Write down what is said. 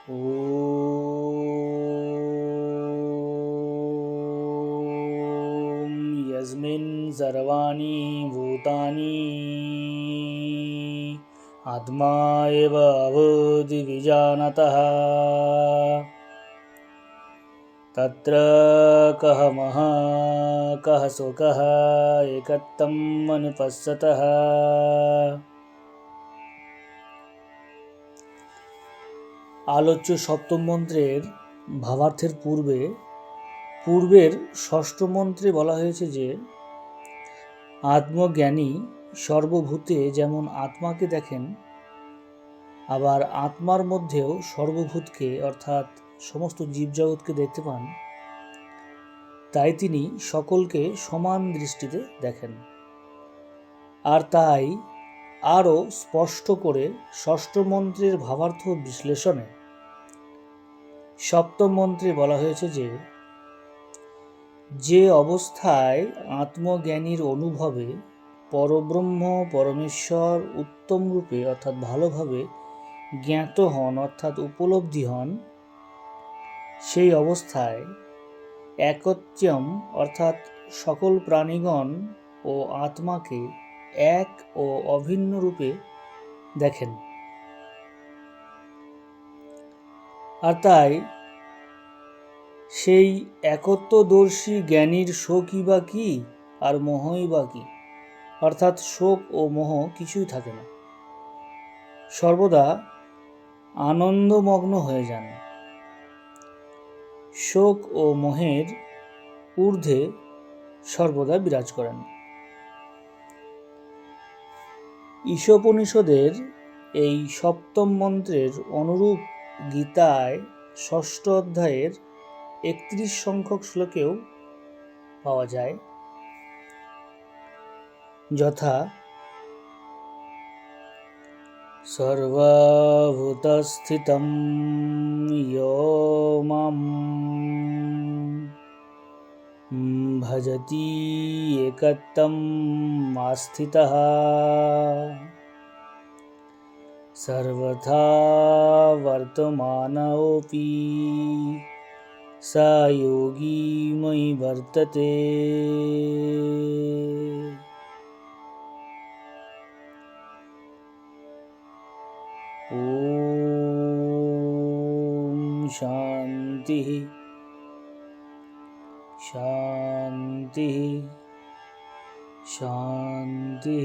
ॐ यस्मिन् सर्वाणि भूतानि आत्मा एव अभूति विजानतः तत्र कः महः कः सुखः एकत्वम् अनुपश्यतः। আলোচ্য সপ্তম মন্ত্রের ভাবার্থের পূর্বের ষষ্ঠ মন্ত্রে বলা হয়েছে যে আত্মজ্ঞানী সর্বভূতে যেমন আত্মাকে দেখেন, আবার আত্মার মধ্যেও সর্বভূতকে অর্থাৎ সমস্ত জীবজগৎকে দেখতে পান, তাই তিনি সকলকে সমান দৃষ্টিতে দেখেন। আর তাই আরও স্পষ্ট করে ষষ্ঠ মন্ত্রের ভাবার্থ বিশ্লেষণে সপ্তম মন্ত্রে বলা হয়েছে যে অবস্থায় আত্মজ্ঞানীর অনুভবে পরব্রহ্ম পরমেশ্বর উত্তম রূপে অর্থাৎ ভালোভাবে জ্ঞাত হন অর্থাৎ উপলব্ধি হন, সেই অবস্থায় একত্বম অর্থাৎ সকল প্রাণীগণ ও আত্মাকে এক ও অভিন্ন রূপে দেখেন। আর তাই সেই একত্বদর্শী জ্ঞানীর শোকই বা কি আর মোহই বা কি, অর্থাৎ শোক ও মোহ কিছুই থাকে না, সর্বদা আনন্দমগ্ন হয়ে যান। শোক ও মোহের ঊর্ধ্বে সর্বদা বিরাজ করেন। ঈশোপনিষদের এই সপ্তম মন্ত্রের অনুরূপ গীতায় ষষ্ঠ অধ্যায়ের 31 সংখ্যক শ্লোকেও পাওয়া যায়, যথা সর্বভূতস্থিতং ইয়ো মাম ভজতি একত্বম আস্থিতঃ সর্বথা বর্তমানোপি স যোগী ময়ি বর্ততে। ওম শান্তি শান্তি শান্তি।